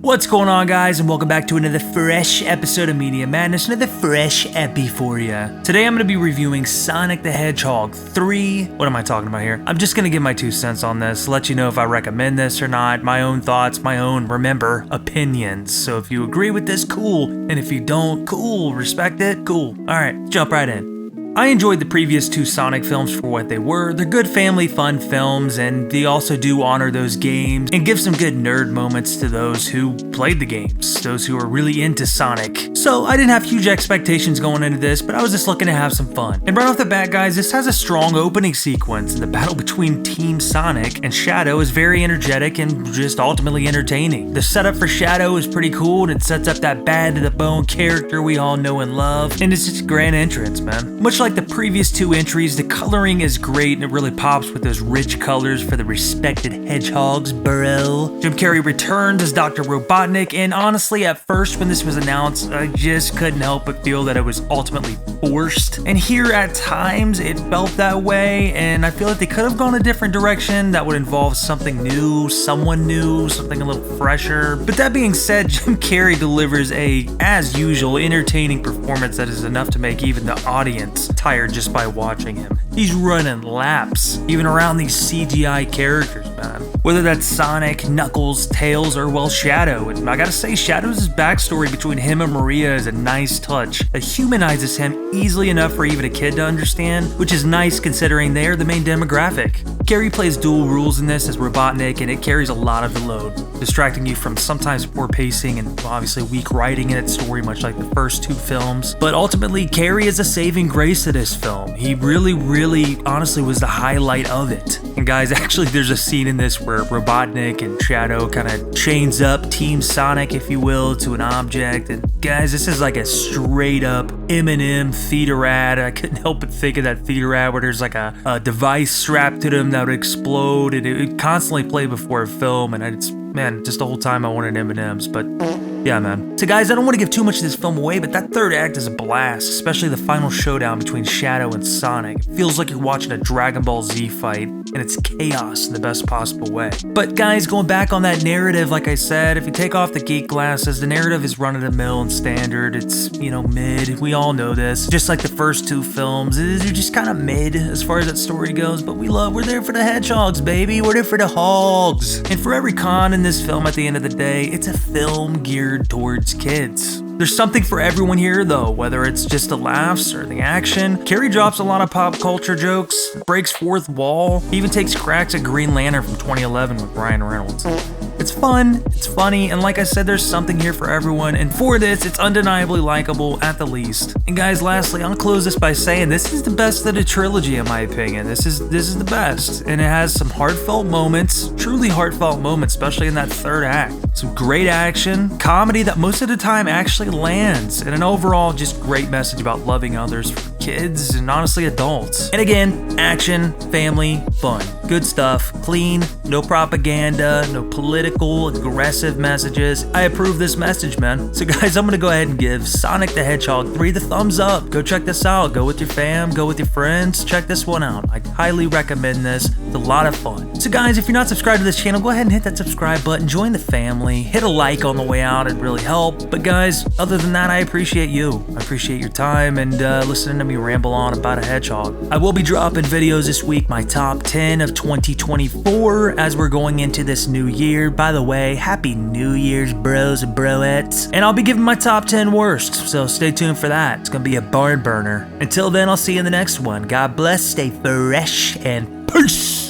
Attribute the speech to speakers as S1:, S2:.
S1: What's going on, guys, and welcome back to another fresh episode of Media Madness, another fresh epi for you. Today I'm going to be reviewing Sonic the Hedgehog 3. What am I talking about here? I'm just going to give my 2 cents on this, let you know if I recommend this or not, my own thoughts, my own, remember, opinions. So if you agree with this, cool, and if you don't, cool, respect it, cool. Alright, jump right in. I enjoyed the previous 2 Sonic films for what they were. They're good family fun films, and they also do honor those games and give some good nerd moments to those who played the games, those who are really into Sonic. So I didn't have huge expectations going into this, but I was just looking to have some fun. And right off the bat, guys, this has a strong opening sequence, and the battle between Team Sonic and Shadow is very energetic and just ultimately entertaining. The setup for Shadow is pretty cool, and it sets up that bad to the bone character we all know and love, and it's just a grand entrance, man. Much like the previous 2 entries, the coloring is great and it really pops with those rich colors for the respected hedgehogs, bro. Jim Carrey returns as Dr. Robotnik, and honestly, at first when this was announced, I just couldn't help but feel that it was ultimately forced. And here at times, it felt that way, and I feel like they could have gone a different direction that would involve something new, someone new, something a little fresher. But that being said, Jim Carrey delivers a, as usual, entertaining performance that is enough to make even the audience tired just by watching him. He's running laps, even around these CGI characters, man. Whether that's Sonic, Knuckles, Tails, or, well, Shadow. And I gotta say, Shadow's backstory between him and Maria is a nice touch that humanizes him easily enough for even a kid to understand, which is nice considering they are the main demographic. Carrey plays dual roles in this as Robotnik, and it carries a lot of the load, distracting you from sometimes poor pacing and obviously weak writing in its story, much like the first 2 films. But ultimately, Carrey is a saving grace to this film. He really honestly was the highlight of it. And guys, actually there's a scene in this where Robotnik and Shadow kind of chains up Team Sonic, if you will, to an object. And guys, this is like a straight up Eminem theater ad. I couldn't help but think of that theater ad where there's like a device strapped to them that would explode, and it would constantly play before a film, and it's, man, just the whole time I wanted M&Ms, but yeah, man. So guys, I don't want to give too much of this film away, but that 3rd act is a blast, especially the final showdown between Shadow and Sonic. It feels like you're watching a Dragon Ball Z fight, and it's chaos in the best possible way. But guys, going back on that narrative, like I said, if you take off the geek glasses, the narrative is run-of-the-mill and standard. It's, you know, mid. We all know this. Just like the first 2 films, they're just kind of mid as far as that story goes, but we're there for the hedgehogs, baby. We're there for the hogs. And for every con in this film, at the end of the day, it's a film geared towards kids. There's something for everyone here, though, whether it's just the laughs or the action. Carrey drops a lot of pop culture jokes, breaks 4th wall, even takes cracks at Green Lantern from 2011 with Ryan Reynolds. It's fun, it's funny, and like I said, there's something here for everyone, and for this, it's undeniably likable at the least. And guys, lastly, I'll close this by saying this is the best of the trilogy, in my opinion. This is the best, and it has some heartfelt moments, truly heartfelt moments, especially in that 3rd act. Some great action, comedy that most of the time actually lands, and an overall just great message about loving others for kids and honestly adults. And again, action, family, fun. Good stuff, clean, no propaganda, no political, aggressive messages. I approve this message, man. So guys, I'm gonna go ahead and give Sonic the Hedgehog 3 the thumbs up. Go check this out. Go with your fam, go with your friends. Check this one out. I highly recommend this. It's a lot of fun. So guys, if you're not subscribed to this channel, go ahead and hit that subscribe button. Join the family. Hit a like on the way out. It'd really help. But guys, other than that, I appreciate you. I appreciate your time and listening to me ramble on about a hedgehog. I will be dropping videos this week, my top 10 of 2024 as we're going into this new year. By the way, happy New Year's, bros and broettes. And I'll be giving my top 10 worst, so stay tuned for that. It's gonna be a barn burner. Until then, I'll see you in the next one. God bless, stay fresh, and peace!